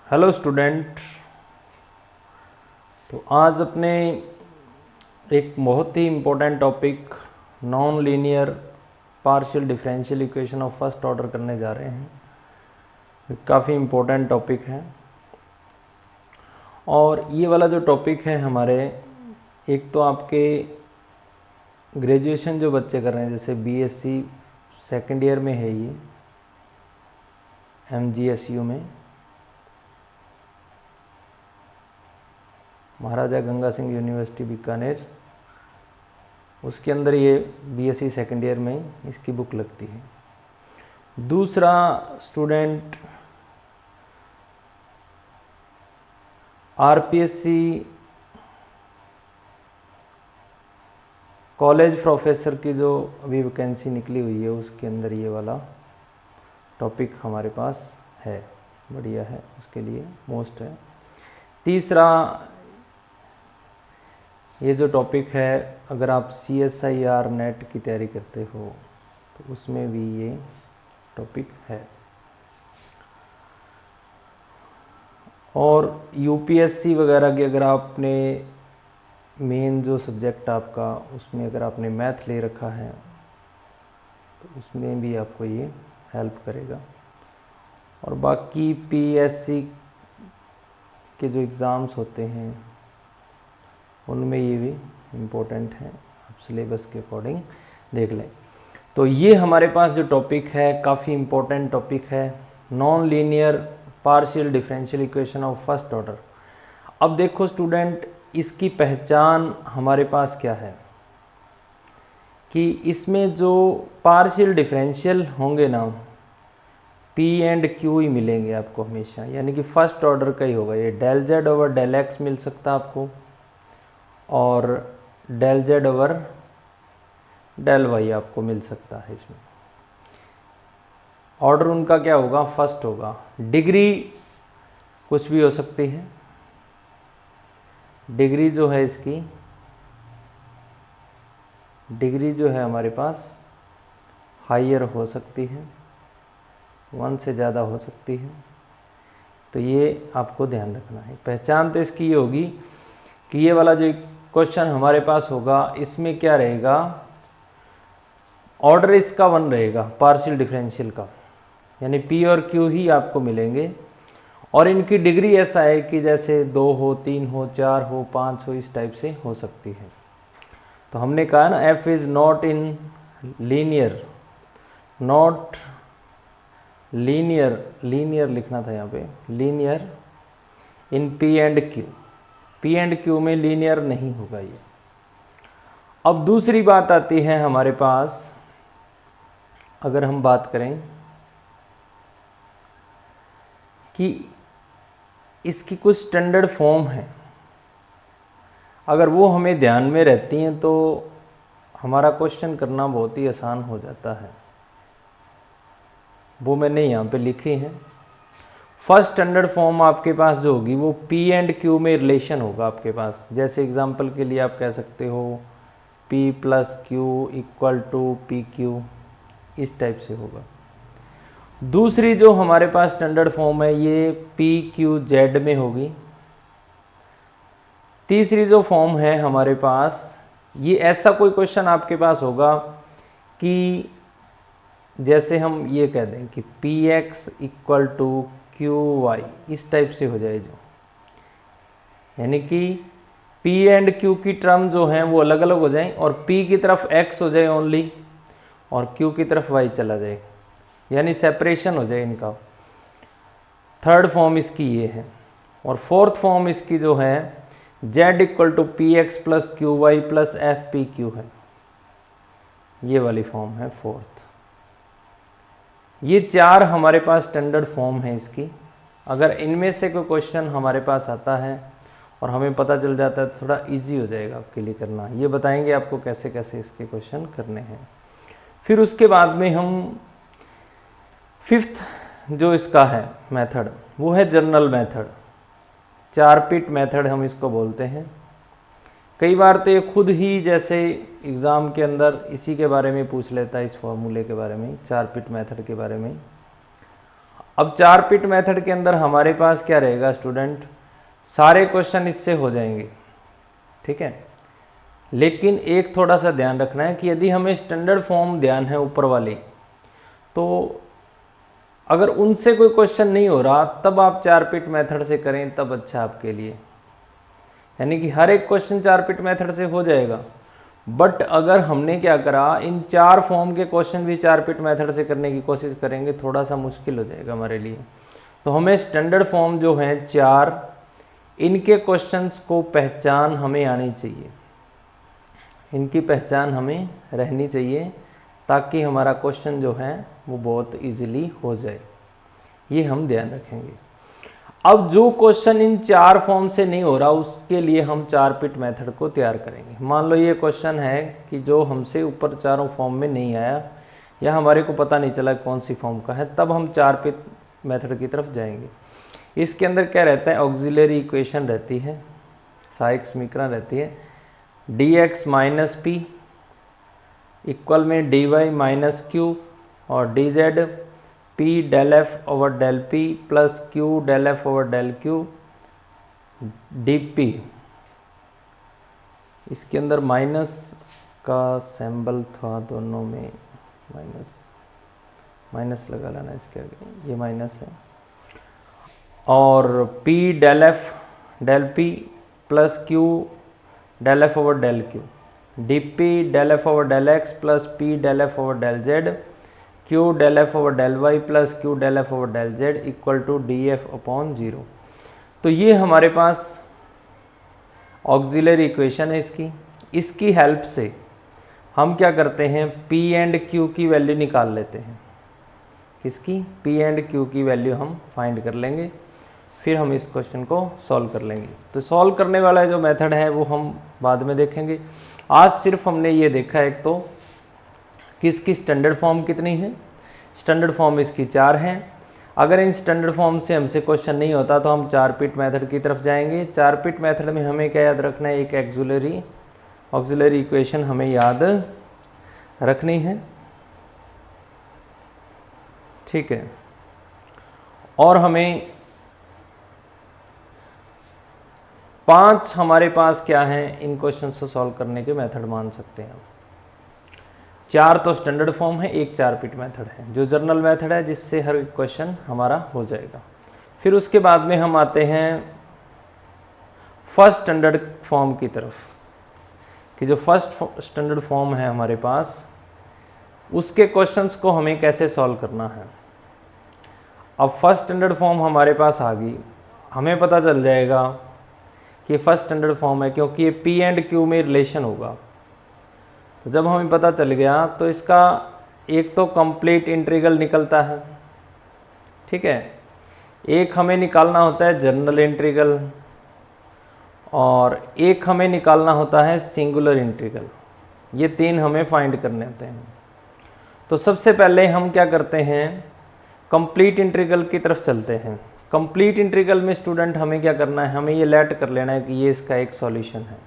Hello student. तो आज अपने एक बहुत ही important topic non linear partial differential equation of first order करने जा रहे हैं। काफ़ी इम्पोर्टेंट टॉपिक है और ये वाला जो टॉपिक है हमारे, एक तो आपके ग्रेजुएशन जो बच्चे कर रहे हैं, जैसे बीएससी सेकेंड ईयर में है ये MGSU में, महाराजा गंगा सिंह यूनिवर्सिटी बीकानेर, उसके अंदर ये बीएससी सेकेंड ईयर में इसकी बुक लगती है। दूसरा स्टूडेंट RPSC कॉलेज प्रोफेसर की जो अभी वैकेंसी निकली हुई है, उसके अंदर ये वाला टॉपिक हमारे पास है, बढ़िया है, उसके लिए मोस्ट है। तीसरा ये जो टॉपिक है, अगर आप CSIR नेट की तैयारी करते हो तो उसमें भी ये टॉपिक है। और UPSC वगैरह की अगर आपने मेन जो सब्जेक्ट आपका, उसमें अगर आपने मैथ ले रखा है तो उसमें भी आपको ये हेल्प करेगा। और बाकी PSC के जो एग्ज़ाम्स होते हैं उनमें ये भी इम्पोर्टेंट है, आप सिलेबस के अकॉर्डिंग देख लें। तो ये हमारे पास जो टॉपिक है काफ़ी इम्पोर्टेंट टॉपिक है, non linear partial differential equation of first order. अब देखो स्टूडेंट, इसकी पहचान हमारे पास क्या है कि इसमें जो पार्शियल डिफरेंशियल होंगे ना, P एंड Q ही मिलेंगे आपको हमेशा, यानी कि फर्स्ट ऑर्डर का ही होगा। ये del Z over del X मिल सकता है आपको, और del Z over del Y आपको मिल सकता है। इसमें ऑर्डर उनका क्या होगा, फर्स्ट होगा। डिग्री कुछ भी हो सकती है, डिग्री जो है इसकी, डिग्री जो है हमारे पास हायर हो सकती है, 1 से ज़्यादा हो सकती है। तो ये आपको ध्यान रखना है। पहचान तो इसकी ये होगी कि ये वाला जो क्वेश्चन हमारे पास होगा, इसमें क्या रहेगा, ऑर्डर इसका 1 रहेगा पार्शियल डिफरेंशियल का, यानी P और Q ही आपको मिलेंगे। और इनकी डिग्री ऐसा है कि जैसे 2 हो, 3 हो, 4 हो, 5 हो, इस टाइप से हो सकती है। तो हमने कहा ना, F is not in linear, not linear, linear लिखना था यहाँ पे, linear in P and Q, P and Q में लीनियर नहीं होगा ये। अब दूसरी बात आती है हमारे पास, अगर हम बात करें कि इसकी कुछ स्टैंडर्ड फॉर्म है, अगर वो हमें ध्यान में रहती हैं तो हमारा क्वेश्चन करना बहुत ही आसान हो जाता है। वो मैंने यहाँ पे लिखी हैं। फर्स्ट स्टैंडर्ड फॉर्म आपके पास जो होगी वो P एंड Q में रिलेशन होगा आपके पास। जैसे एग्जांपल के लिए आप कह सकते हो P plus Q equal to PQ, इस टाइप से होगा। दूसरी जो हमारे पास स्टैंडर्ड फॉर्म है ये PQZ में होगी। तीसरी जो फॉर्म है हमारे पास, ये ऐसा कोई क्वेश्चन आपके पास होगा कि जैसे हम ये कह दें कि PX इक्वल टू QY, इस टाइप से हो जाए जो, यानी कि P एंड Q की टर्म जो हैं वो अलग अलग हो जाएं और P की तरफ X हो जाए ओनली और Q की तरफ Y चला जाए, यानी सेपरेशन हो जाए इनका। थर्ड फॉर्म इसकी ये है। और फोर्थ फॉर्म इसकी जो है Z equal to PX plus QY plus FPQ है, ये वाली फॉर्म है फोर्थ। ये 4 हमारे पास स्टैंडर्ड फॉर्म है इसकी। अगर इनमें से कोई क्वेश्चन हमारे पास आता है और हमें पता चल जाता है तो थोड़ा इजी हो जाएगा आपके लिए करना। ये बताएंगे आपको कैसे कैसे इसके क्वेश्चन करने हैं। फिर उसके बाद में हम फिफ्थ जो इसका है मेथड, वो है जनरल मेथड, 4 पिट मेथड हम इसको बोलते हैं। कई बार तो ये खुद ही जैसे एग्ज़ाम के अंदर इसी के बारे में पूछ लेता है, इस फॉर्मूले के बारे में, 4 पिट मेथड के बारे में। अब 4 पिट मेथड के अंदर हमारे पास क्या रहेगा स्टूडेंट, सारे क्वेश्चन इससे हो जाएंगे, ठीक है। लेकिन एक थोड़ा सा ध्यान रखना है कि यदि हमें स्टैंडर्ड फॉर्म ध्यान है ऊपर वाली, तो अगर उनसे कोई क्वेश्चन नहीं हो रहा तब आप 4 पिट मेथड से करें, तब अच्छा आपके लिए। यानी कि हर एक क्वेश्चन 4 पिट मेथड से हो जाएगा, बट अगर हमने क्या करा, इन 4 फॉर्म के क्वेश्चन भी 4 पिट मेथड से करने की कोशिश करेंगे, थोड़ा सा मुश्किल हो जाएगा हमारे लिए। तो हमें स्टैंडर्ड फॉर्म जो है 4, इनके क्वेश्चंस को पहचान हमें आनी चाहिए, इनकी पहचान हमें रहनी चाहिए, ताकि हमारा क्वेश्चन जो है वो बहुत इजीली हो जाए, ये हम ध्यान रखेंगे। अब जो क्वेश्चन इन 4 फॉर्म से नहीं हो रहा, उसके लिए हम 4 पिट मेथड को तैयार करेंगे। मान लो ये क्वेश्चन है कि जो हमसे ऊपर चारों फॉर्म में नहीं आया, या हमारे को पता नहीं चला कौन सी फॉर्म का है, तब हम 4 पिट मेथड की तरफ जाएंगे। इसके अंदर क्या रहता है, ऑक्सिलरी इक्वेशन रहती है, सहायक समीकरण रहती है, dx माइनस पी इक्वल में dy माइनस क्यू और dz p del F over del P plus q del F over del Q dp। इसके अंदर माइनस का सिंबल था, दोनों में माइनस लगा लेना इसके आगे, ये माइनस है, और p del F del P plus q del F over del Q dp del F over del X plus p del F over del Z q del F over del Y plus q del F over del Z equal to D F upon 0। तो ये हमारे पास auxiliary equation है इसकी help से हम क्या करते हैं, p एंड q की वैल्यू निकाल लेते हैं। किसकी, p एंड q की वैल्यू हम फाइंड कर लेंगे, फिर हम इस क्वेश्चन को सॉल्व कर लेंगे। तो सॉल्व करने वाला जो मेथड है वो हम बाद में देखेंगे। आज सिर्फ हमने ये देखा एक तो किसकी स्टैंडर्ड फॉर्म कितनी है, स्टैंडर्ड फॉर्म इसकी 4 हैं। अगर इन स्टैंडर्ड फॉर्म से हमसे क्वेश्चन नहीं होता तो हम 4 पिट मेथड की तरफ जाएंगे। 4 पिट मेथड में हमें क्या याद रखना है, एक ऑक्सिलरी इक्वेशन हमें याद रखनी है, ठीक है। और हमें 5 हमारे पास क्या है, इन क्वेश्चन को सॉल्व करने के मेथड मान सकते हैं। 4 तो स्टैंडर्ड फॉर्म है, एक 4 पिट मेथड है जो जर्नल मेथड है, जिससे हर क्वेश्चन हमारा हो जाएगा। फिर उसके बाद में हम आते हैं फर्स्ट स्टैंडर्ड फॉर्म की तरफ, कि जो फर्स्ट स्टैंडर्ड फॉर्म है हमारे पास, उसके क्वेश्चंस को हमें कैसे सॉल्व करना है। अब फर्स्ट स्टैंडर्ड फॉर्म हमारे पास आ गई, हमें पता चल जाएगा कि फर्स्ट स्टैंडर्ड फॉर्म है, क्योंकि ये p एंड q में रिलेशन होगा। तो जब हमें पता चल गया तो इसका एक तो कंप्लीट इंटीग्रल निकलता है, ठीक है, एक हमें निकालना होता है जनरल इंटीग्रल, और एक हमें निकालना होता है सिंगुलर इंटीग्रल। ये 3 हमें फाइंड करने होते हैं। तो सबसे पहले हम क्या करते हैं, कंप्लीट इंटीग्रल की तरफ चलते हैं। कंप्लीट इंटीग्रल में स्टूडेंट हमें क्या करना है, हमें ये लेट कर लेना है कि ये इसका एक सॉल्यूशन है,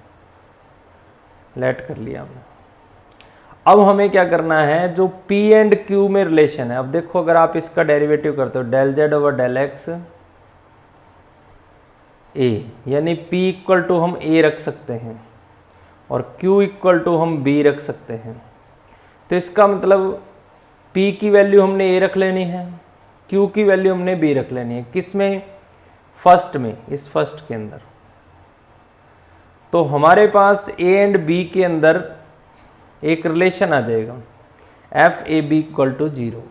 लेट कर लिया हमने। अब हमें क्या करना है, जो p एंड q में रिलेशन है, अब देखो अगर आप इसका डेरिवेटिव करते हो del Z over del X a, यानी p इक्वल टू हम a रख सकते हैं और q इक्वल टू हम b रख सकते हैं। तो इसका मतलब p की वैल्यू हमने a रख लेनी है, q की वैल्यू हमने b रख लेनी है। किस में, फर्स्ट में, इस फर्स्ट के अंदर। तो हमारे पास a एंड b के अंदर एक रिलेशन आ जाएगा, F A B equal to 0।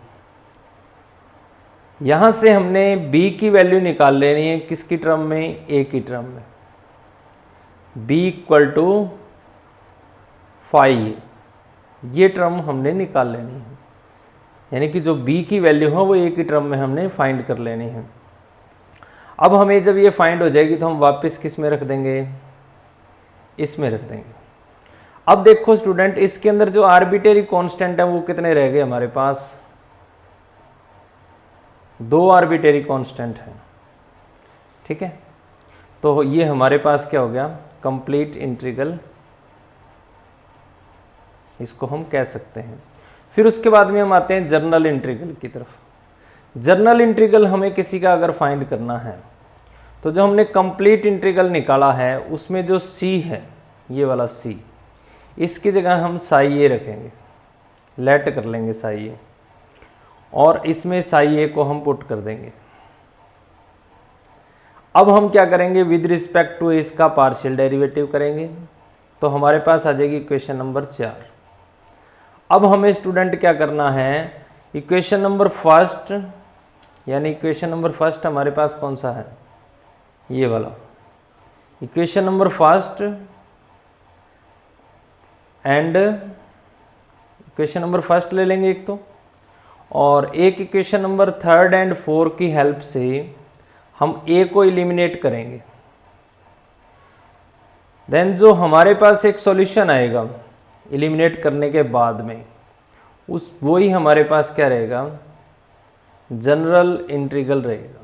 यहां से हमने b की वैल्यू निकाल लेनी है, किसकी टर्म में, a की टर्म में, b इक्वल टू 5, ये टर्म हमने निकाल लेनी है। यानी कि जो b की वैल्यू है वो a की टर्म में हमने फाइंड कर लेनी है। अब हमें जब ये फाइंड हो जाएगी तो हम वापस किस में रख देंगे, इसमें रख देंगे। अब देखो स्टूडेंट, इसके अंदर जो आर्बिट्रेरी कांस्टेंट है वो कितने रह गए हमारे पास, 2 आर्बिट्रेरी कांस्टेंट है, ठीक है। तो ये हमारे पास क्या हो गया, कंप्लीट इंटीग्रल इसको हम कह सकते हैं। फिर उसके बाद में हम आते हैं जर्नल इंटीग्रल की तरफ। जर्नल इंटीग्रल हमें किसी का अगर फाइंड करना है तो जो हमने कंप्लीट इंटीग्रल निकाला है उसमें जो c है, ये वाला c, इसकी जगह हम साई ए रखेंगे, लेट कर लेंगे साई ए, और इसमें साई ए को हम पुट कर देंगे। अब हम क्या करेंगे, विद रिस्पेक्ट टू इसका पार्शियल डेरिवेटिव करेंगे, तो हमारे पास आ जाएगी इक्वेशन नंबर 4। अब हमें स्टूडेंट क्या करना है, इक्वेशन नंबर फर्स्ट, यानी इक्वेशन नंबर फर्स्ट हमारे पास कौन सा है, ये वाला equation number first and equation number first ले लेंगे एक तो, और एक इक्वेशन नंबर थर्ड एंड 4 की हेल्प से हम a को एलिमिनेट करेंगे। देन जो हमारे पास एक सॉल्यूशन आएगा एलिमिनेट करने के बाद में, उस वही हमारे पास क्या रहेगा, जनरल इंटीग्रल रहेगा।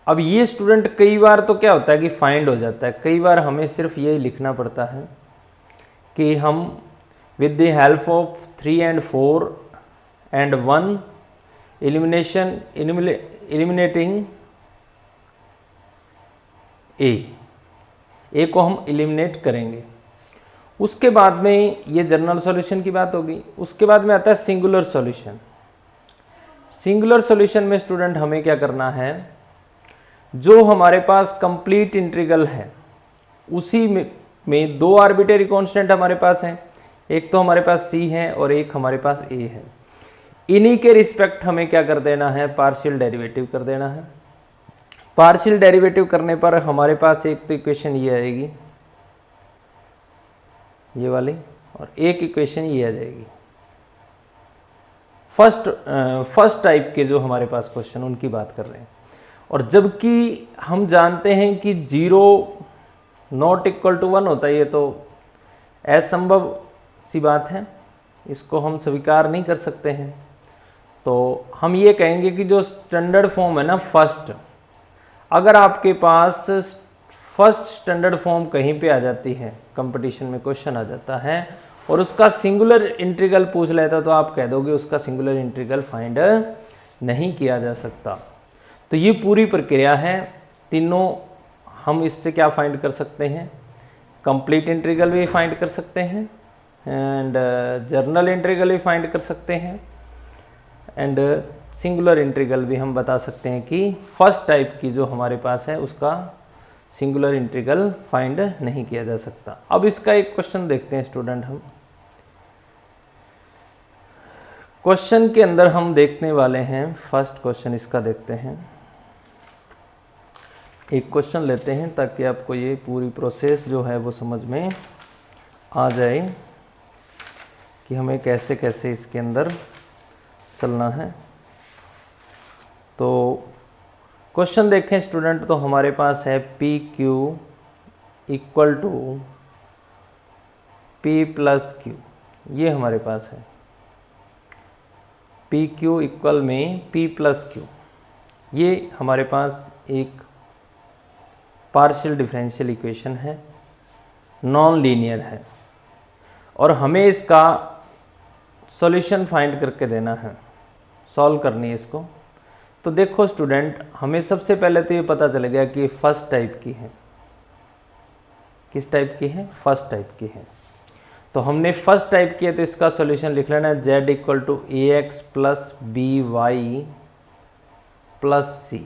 अब ये स्टूडेंट कई बार तो क्या होता है कि फाइंड हो जाता है, कई बार हमें सिर्फ ये लिखना पड़ता है कि हम with the help of 3 and 4 and 1 eliminating A को हम एलिमिनेट करेंगे। उसके बाद में ये जनरल सॉल्यूशन की बात होगी। उसके बाद में आता है सिंगुलर सॉल्यूशन। सिंगुलर सॉल्यूशन में स्टूडेंट हमें क्या करना है, जो हमारे पास कंप्लीट इंटीग्रल है उसी में दो आर्बिट्रेरी कांस्टेंट हमारे पास हैं, एक तो हमारे पास c है और एक हमारे पास a है। इन्हीं के रिस्पेक्ट हमें क्या कर देना है, पार्शियल डेरिवेटिव कर देना है। पार्शियल डेरिवेटिव करने पर हमारे पास एक तो इक्वेशन ये आएगी, ये वाली, और एक इक्वेशन ये आ जाएगी। फर्स्ट टाइप के जो हमारे पास क्वेश्चन उनकी बात कर रहे हैं। और जबकि हम जानते हैं कि 0 नॉट इक्वल टू 1 होता है, ये तो असंभव सी बात है, इसको हम स्वीकार नहीं कर सकते हैं। तो हम ये कहेंगे कि जो स्टैंडर्ड फॉर्म है ना फर्स्ट, अगर आपके पास फर्स्ट स्टैंडर्ड फॉर्म कहीं पे आ जाती है, कंपटीशन में क्वेश्चन आ जाता है और उसका सिंगुलर इंटीग्रल पूछ लेता, तो आप कह दोगे उसका सिंगुलर इंटीग्रल फाइंड नहीं किया जा सकता। तो ये पूरी प्रक्रिया है, तीनों हम इससे क्या फाइंड कर सकते हैं, कंप्लीट इंटीग्रल भी फाइंड कर सकते हैं एंड जर्नल इंटीग्रल भी फाइंड कर सकते हैं एंड सिंगुलर इंटीग्रल भी हम बता सकते हैं कि फर्स्ट टाइप की जो हमारे पास है उसका सिंगुलर इंटीग्रल फाइंड नहीं किया जा सकता। अब इसका एक क्वेश्चन देखते हैं स्टूडेंट। हम क्वेश्चन के अंदर हम देखने वाले हैं, फर्स्ट क्वेश्चन इसका देखते हैं। एक क्वेश्चन लेते हैं ताकि आपको ये पूरी प्रोसेस जो है वो समझ में आ जाए कि हमें कैसे कैसे इसके अंदर चलना है। तो क्वेश्चन देखें स्टूडेंट, तो हमारे पास है P Q equal to P plus Q, ये हमारे पास है पी क्यू इक्वल में पी प्लस क्यू। ये हमारे पास एक पार्शियल डिफरेंशियल इक्वेशन है, नॉन लीनियर है और हमें इसका सॉल्यूशन फाइंड करके देना है, सॉल्व करनी है इसको। तो देखो स्टूडेंट, हमें सबसे पहले तो ये पता चल गया कि फर्स्ट टाइप की है। किस टाइप की है? फर्स्ट टाइप की है। तो हमने फर्स्ट टाइप की है तो इसका सॉल्यूशन लिख लेना है z equal to A X plus B Y plus C.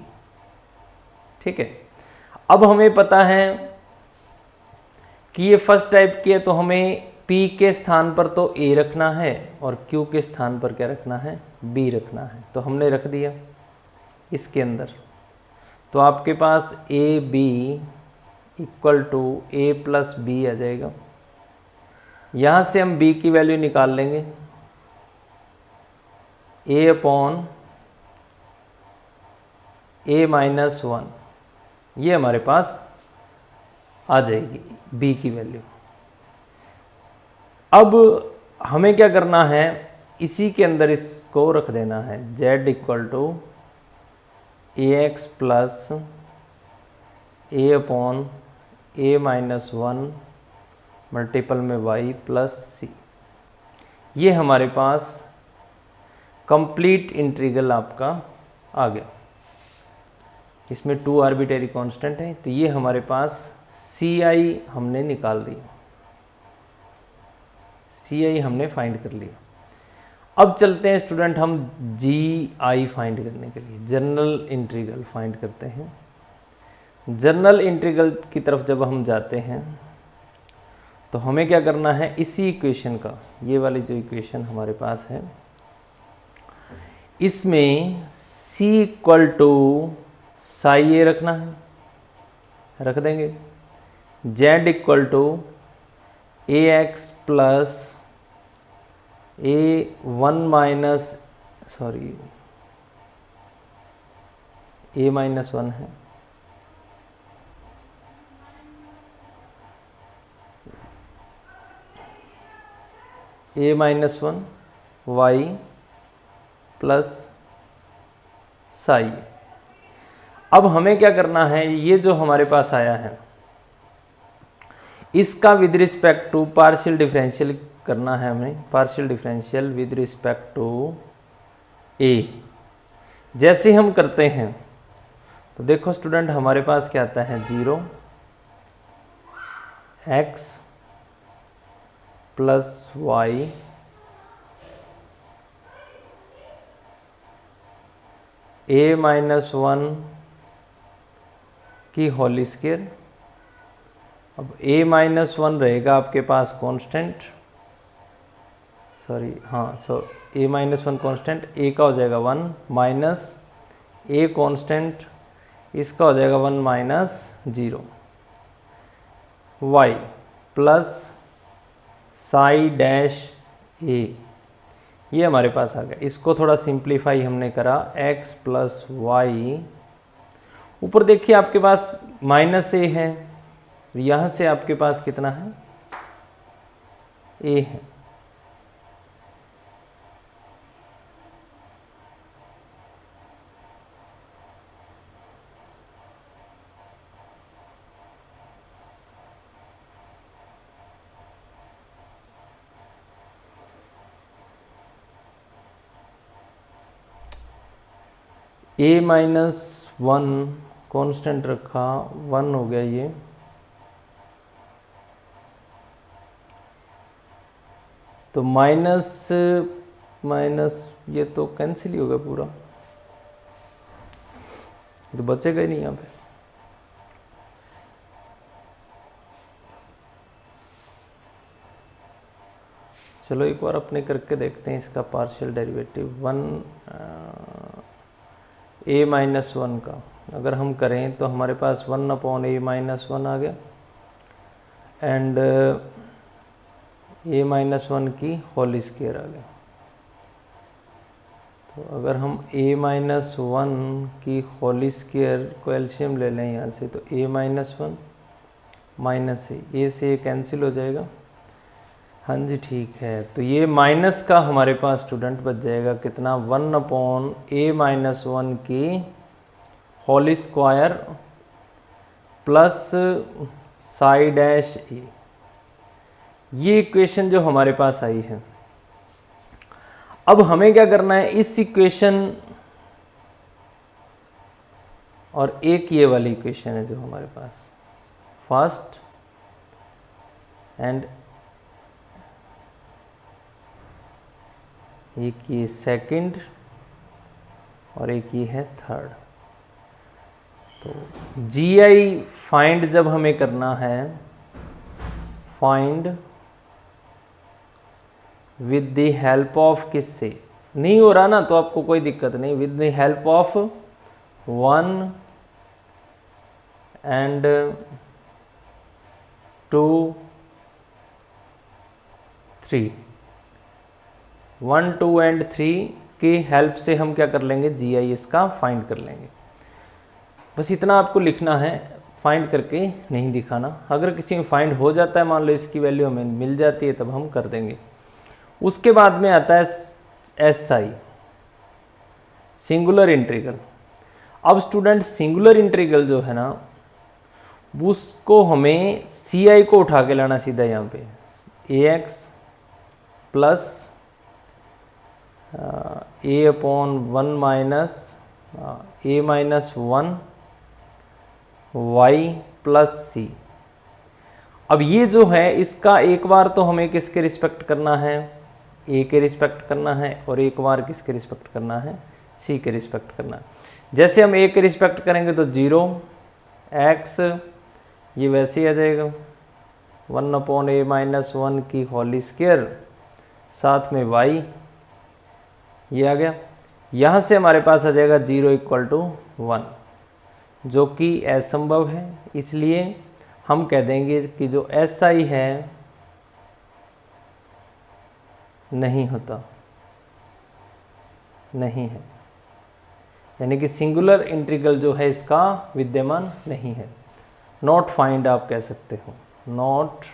ठीक है। अब हमें पता है कि ये फर्स्ट टाइप की है तो हमें P के स्थान पर तो A रखना है और Q के स्थान पर क्या रखना है? B रखना है। तो हमने रख दिया इसके अंदर। तो आपके पास A B equal to A plus B आ जाएगा। यहाँ से हम B की वैल्यू निकाल लेंगे, A अपॉन A माइनस 1, ये हमारे पास आ जाएगी B की वैल्यू। अब हमें क्या करना है, इसी के अंदर इसको रख देना है z equal to A X plus A upon A minus 1 multiple में y प्लस सी। ये हमारे पास कंप्लीट इंटीग्रल आपका आ गया। इसमें 2 आर्बिट्रेरी कांस्टेंट है, तो ये हमारे पास CI हमने निकाल दिया, CI हमने फाइंड कर लिया। अब चलते हैं स्टूडेंट हम GI फाइंड करने के लिए, जनरल इंटीग्रल फाइंड करते हैं। जनरल इंटीग्रल की तरफ जब हम जाते हैं तो हमें क्या करना है, इसी इक्वेशन का, ये वाली जो इक्वेशन हमारे पास है, इसमें C equal to psi A रखना है, रख देंगे। Z equal to AX plus A1 minus A-1 है, A-1 Y प्लस साई। अब हमें क्या करना है, ये जो हमारे पास आया है इसका with respect to partial differential करना है हमें, partial differential with respect to A। जैसे हम करते हैं तो देखो स्टूडेंट हमारे पास क्या आता है, 0 x प्लस y A-1 की होल स्क्वायर। अब A-1 रहेगा आपके पास कांस्टेंट, A-1 कांस्टेंट, A का हो जाएगा 1 माइनस A कांस्टेंट, इसका हो जाएगा 1 minus 0 y plus psi dash A, ये हमारे पास आ गया। इसको थोड़ा सिंप्लीफाई हमने करा, x प्लस वाई, ऊपर देखिए आपके पास माइनस A है, यहाँ से आपके पास कितना है, A है। A-1 कांस्टेंट रखा, 1 हो गया ये, तो माइनस ये तो कैंसिल ही होगा पूरा, तो बचेगा ही नहीं यहाँ पे। चलो एक बार अपने करके देखते हैं इसका पार्शियल डेरिवेटिव। A-1 का अगर हम करें तो हमारे पास 1/A-1 आ गया, एंड A-1 की होल स्क्वायर आ गया। तो अगर हम A-1 की होल स्क्वायर को एलसीएम ले लें यहाँ से, तो A-1 माइनस A से कैंसिल हो जाएगा। हाँ जी ठीक है, तो ये माइनस का हमारे पास स्टूडेंट बच जाएगा कितना, 1/A-1 की whole square plus psi dash A। ये इक्वेशन जो हमारे पास आई है, अब हमें क्या करना है, इस इक्वेशन और एक ये वाली इक्वेशन है जो हमारे पास, फर्स्ट एंड एक ये सेकंड और एक ये है थर्ड। तो GI फाइंड जब हमें करना है, find with the help of, किससे नहीं हो रहा ना तो आपको कोई दिक्कत नहीं, with the help of 1 and 2 3, 1 2 and 3 की हेल्प से हम क्या कर लेंगे, GI इसका फाइंड कर लेंगे। बस इतना आपको लिखना है, फाइंड करके नहीं दिखाना। अगर किसी में फाइंड हो जाता है, मान लो इसकी वैल्यू हमें मिल जाती है, तब हम कर देंगे। उसके बाद में आता है SI, सिंगुलर इंटीग्रल। अब स्टूडेंट सिंगुलर इंटीग्रल जो है ना, उसको हमें CI को उठा के लाना सीधा यहाँ पे, AX plus A upon 1 minus A minus 1 Y plus सी। अब ये जो है इसका एक बार तो हमें किसके रिस्पेक्ट करना है, ए के रिस्पेक्ट करना है, और एक बार किसके रिस्पेक्ट करना है, सी के रिस्पेक्ट करना है। जैसे हम ए के रिस्पेक्ट करेंगे तो 0 एक्स, ये वैसे ही आ जाएगा 1 अपॉन ए माइनस 1 की होल स्क्वायर, साथ में वाई, ये आ गया। यहाँ से हमारे पास आ जाएगा 0 इक्वल टू 1, जो कि असंभव है, इसलिए हम कह देंगे कि जो SI है नहीं होता, नहीं है, यानी कि सिंगुलर इंटीग्रल जो है इसका विद्यमान नहीं है। नॉट फाइंड आप कह सकते हो, नॉट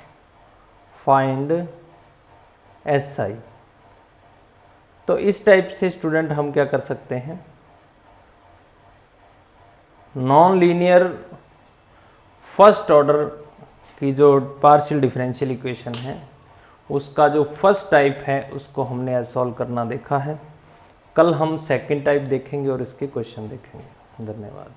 फाइंड SI। तो इस टाइप से स्टूडेंट हम क्या कर सकते हैं, नॉन लीनियर फर्स्ट ऑर्डर की जो पार्शियल डिफरेंशियल इक्वेशन है उसका जो फर्स्ट टाइप है उसको हमने सॉल्व करना देखा है। कल हम सेकंड टाइप देखेंगे और इसके क्वेश्चन देखेंगे। धन्यवाद।